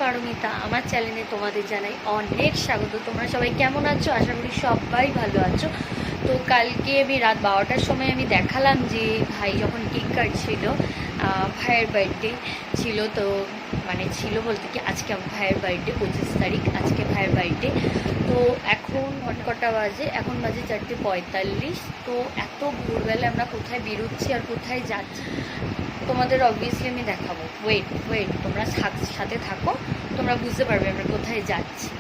পারমিতা, আমার চ্যানেলে তোমাদের জানাই অনেক স্বাগত। তোমরা সবাই কেমন আছো? আশা করি সবাই ভালো আছো। তো কালকে আমি রাত 12টার সময় আমি দেখালাম যে ভাই যখন কেক কাটছিল, ভাইয়ের বার্থডে ছিল। তো মানে ছিল বলতে কি, আজকে আমার ভাইয়ের বার্থডে 25 তারিখ, আজকে ভাইয়ের বার্থডে। তো এখন কটা বাজে? এখন বাজে 4:45। তো এত ভোরবেলা আমরা কোথায় বেরোচ্ছি আর কোথায় যাচ্ছি তোমাদের অবভিয়াসলি আমি দেখাবো। ওয়েট তোমরা সাথে থাকো, তোমরা বুঝতে পারবে আমরা কোথায় যাচ্ছি।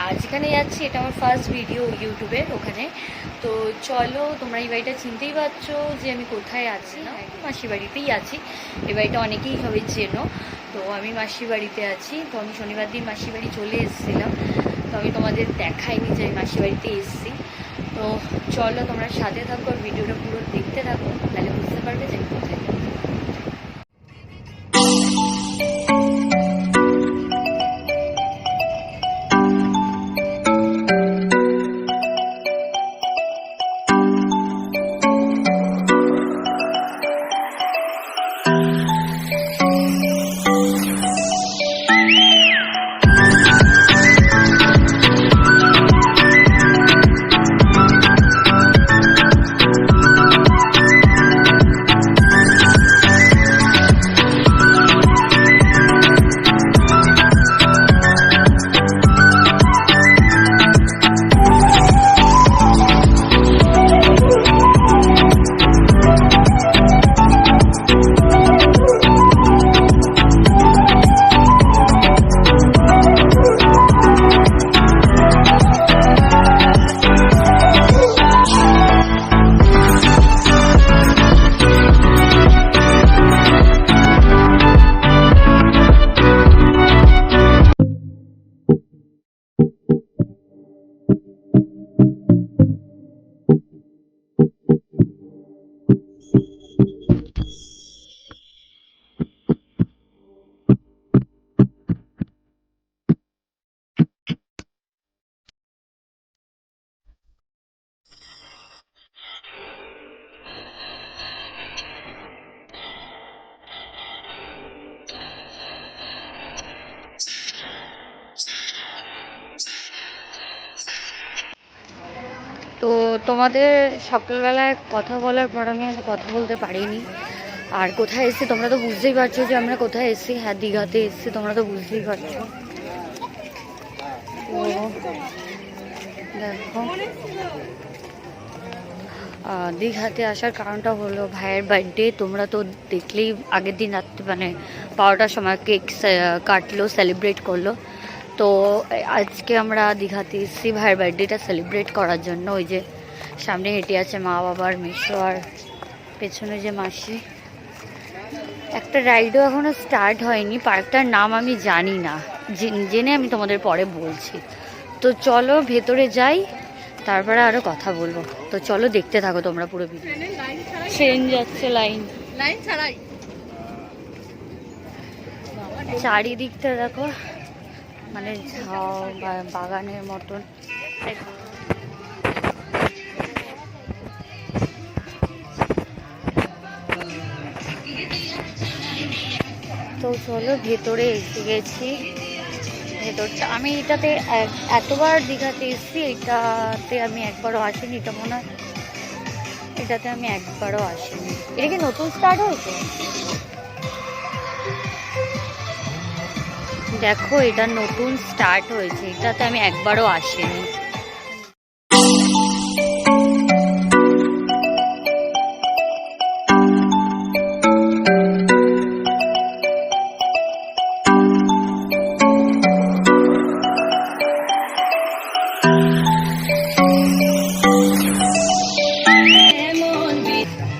আর যেখানে যাচ্ছি এটা আমার ফার্স্ট ভিডিও ইউটিউবের ওখানে। তো চলো, তোমরা এই বাড়িটা চিনতেই পারছো যে আমি কোথায় আছি। না, মাসির বাড়িতেই আছি। এই বাড়িটা অনেকেই হবে চেনো। তো আমি মাসির বাড়িতে আছি। তো আমি শনিবার দিন মাসির বাড়ি চলে এসেছিলাম। তো আমি তোমাদের দেখাইনি যে আমি মাসির বাড়িতে এসেছি। তো চলো, তোমরা সাথে থাকো, ভিডিওটা পুরো দেখতে থাকো, তাহলে বুঝতে পারবে যে আমি কোথায় যাচ্ছি। তো তোমাদের সকালবেলায় কথা বলার পর আমি আর কথা বলতে পারিনি। আর কোথায় এসেছি তোমরা তো বুঝতেই পারছো যে আমরা কোথায় এসেছি। হ্যাঁ, দীঘাতে এসেছি, তোমরা তো বুঝতেই পারছো। তো দেখো, দীঘাতে আসার কারণটা হলো ভাইয়ের বার্থডে। তোমরা তো দেখলেই, আগের দিন রাত্রে মানে 12টার সময় কেক কাটলো, সেলিব্রেট করলো। তো আজকে আমরা দীঘাতে এসেছি ভাইয়ের বার্থডেটা সেলিব্রেট করার জন্য। ওই যে সামনে হেঁটে আছে মা, বাবার মেশো, আর পেছনে যে মাসি। একটা রাইডও এখনও স্টার্ট হয়নি, পার্কটার নাম আমি জানি না, জেনে আমি তোমাদের পরে বলছি। তো চলো ভেতরে যাই, তারপরে আরও কথা বলবো। তো চলো, দেখতে থাকো তোমরা পুরো ভিডিও। ট্রেন যাচ্ছে, লাইন ছাড়াই। চারিদিকটা দেখো, মানে ঝাউ বাগানের মতন। তো চলো, ভেতরে এসে গেছি। ভেতরটা আমি এটাতে এতবার দীঘাতে এসেছি, এটাতে আমি একবারও আসিনি। এটা মনে হয় এটাতে আমি একবারও আসিনি। এটা কি নতুন স্টার্ট হয়েছে? দেখো, এটা নতুন স্টার্ট হয়েছে, এটাতে আমি একবারও আসিনি।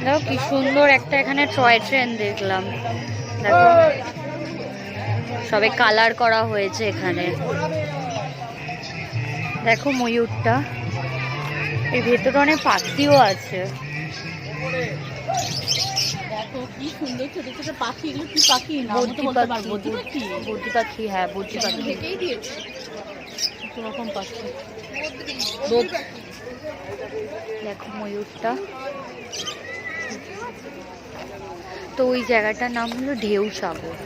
দেখো কি সুন্দর একটা এখানে টয় ট্রেন দেখলাম। দেখো, সবে কালার করা হয়েছে এখানে। দেখো ময়ূরটা, এই ভেতরে অনেক পাখিও আছে। দেখো কি সুন্দর ছোট ছোট পাখি। এগুলো কি পাখি? বদ্রি পাখি। হ্যাঁ, বদ্রি পাখি থেকেই দিয়েছে রকম পাখি। দেখো ময়ূরটা। তো ওই জায়গাটার নাম হলো ঢেউ সাগর।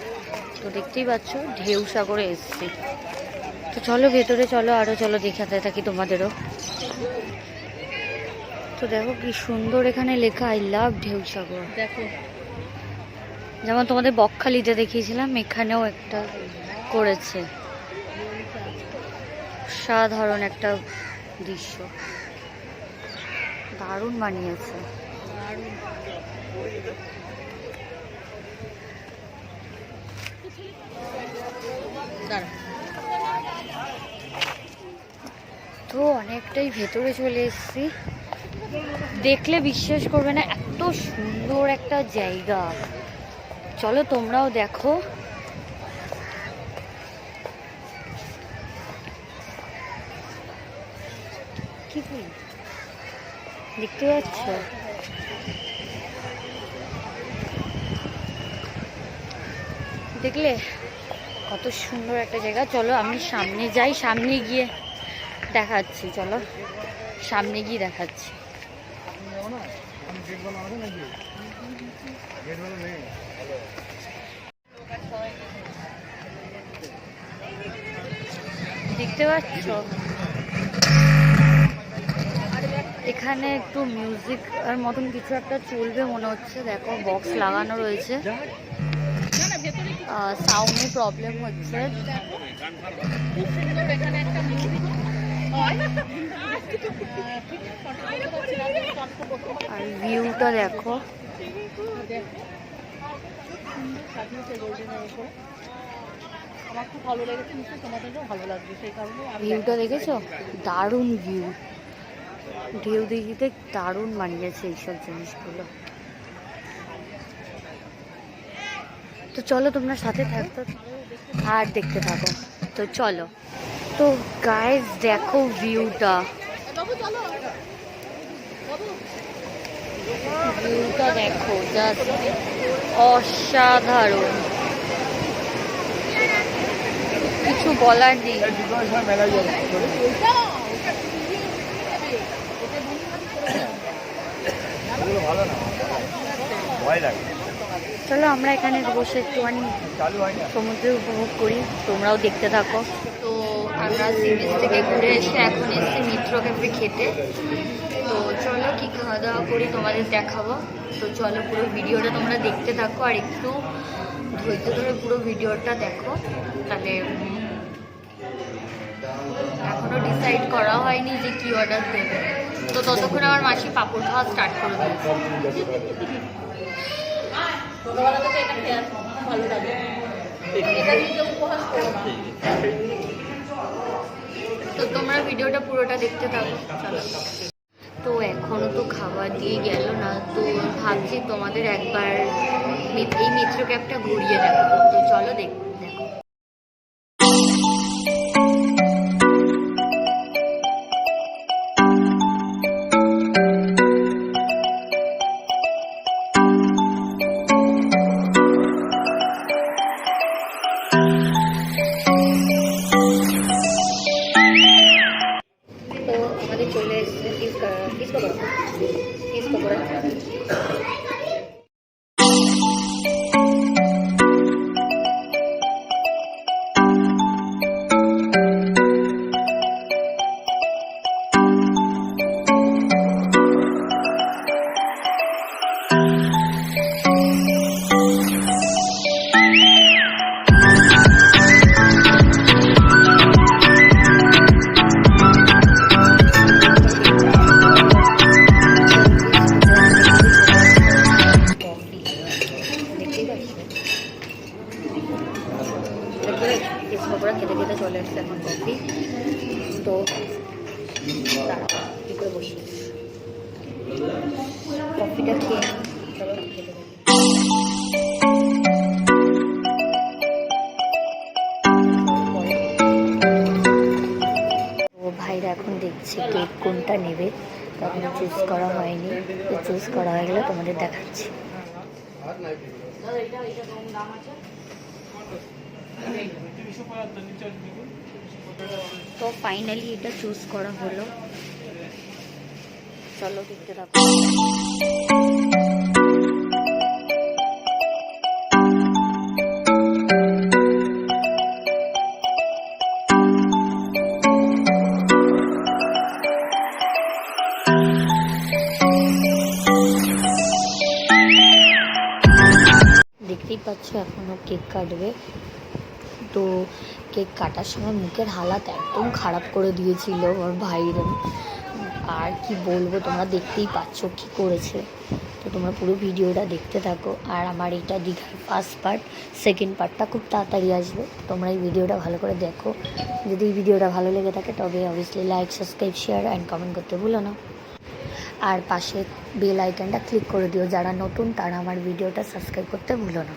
তো দেখতেই পাচ্ছ ঢেউ সাগরে এসছি। তো চলো ভেতরে চলো, আরো চলো দেখাতে থাকি তোমাদেরও। তো দেখো কি সুন্দর এখানে লেখা আই লাভ ঢেউ সাগর। দেখো যেমন তোমাদের বকখালিতে দেখিয়েছিলাম, এখানেও একটা করেছে। সাধারণ একটা দৃশ্য, দারুণ বানিয়েছে। তো অনেকটাই ভেতরে চলে এসেছি। দেখলে বিশ্বাস করবে না, এত সুন্দর একটা জায়গা। চলো তোমরাও দেখো। কি দেখতে পাচ্ছ? দেখলে কত সুন্দর একটা জায়গা। চলো আমি সামনে যাই, সামনে গিয়ে দেখাচ্ছি। চলো সামনে গিয়ে দেখাচ্ছি। দেখতে পাচ্ছ এখানে একটু মিউজিক এর মতন কিছু একটা চলবে মনে হচ্ছে। দেখো বক্স লাগানো রয়েছে, সাউন্ডে প্রবলেম হচ্ছে। আর ভিউটা দেখো, আমার খুব ভালো লেগেছে, নিশ্চয়ই তোমাদেরও ভালো লাগবে। সেই কারণে ভিউটা দেখেছো, দারুণ ভিউ। ঢেউ দিঘিতে দারুণ বানিয়েছে এইসব জিনিসগুলো। তো চলো তোমরা সাথে থাকতো আর দেখতে থাকো। তো চলো। তো গাইস দেখো ভিউটা, ভিউটা দেখো, জাস্ট অসাধারণ, কিছু বলার নেই। চলো আমরা এখানে বসে একটুখানি সমুদ্র উপভোগ করি, তোমরাও দেখতে থাকো। তো আমরা সি বিচ থেকে ঘুরে এসে এখন এসেছি মিত্র ক্যাফে খেতে। তো চলো কি খাওয়া দাওয়া করি তোমাদের দেখাবো। তো চলো পুরো ভিডিওটা তোমরা দেখতে থাকো, আর একটু ধৈর্য ধরে পুরো ভিডিওটা দেখো। তাহলে এখনো ডিসাইড করা হয়নি যে কি অর্ডার দেবে। তো ততক্ষণ আমার মাসি পাপড় খাওয়া স্টার্ট করে দিয়েছে। তো তোমরা ভিডিওটা পুরোটা দেখতে থাকো। চলো। তো এখনো তো খাবার দিয়ে গেল না, তো ভাবছি তোমাদের একবার এই মিত্র ক্যাবটা ঘুরিয়ে দেখাবো। তো চলো দেখো। তো আমাদের চলে এসেছে ফিশ পকোড়া। ফিশ পকোড়া খেতে খেতে চলে এসছে এখন কফি। তো কী করে বসি, কফিটা খেয়ে চলো খেতে। তো ভাইরা এখন দেখছি কেক কোনটা নেবে, তখন চুজ করা হয়নি। তো চুজ করা হয়ে গেলে তোমাদের দেখাচ্ছি। তো ফাইনালি এটা চুজ করা হলো। চলো দেখতে থাকো। দেখতেই পাচ্ছ এখনও কেক কাটবে। তো কেক কাটার সময় মুখের হালাত একদম খারাপ করে দিয়েছিল ওর ভাইয়ের। আর কি বলবো, তোমরা দেখতেই পাচ্ছ কি করেছে। তো তোমরা পুরো ভিডিওটা দেখতে থাকো। আর আমার এটা দীঘার ফার্স্ট পার্ট, সেকেন্ড পার্টটা খুব তাড়াতাড়ি আসবে। তোমরা এই ভিডিওটা ভালো করে দেখো। যদি এই ভিডিওটা ভালো লেগে থাকে তবে obviously like, subscribe, share and comment করতে ভুলো না। আর পাশে বেল আইকনটা ক্লিক করে দিও, যারা নতুন তারা আমার ভিডিওটা সাবস্ক্রাইব করতে ভুলো না।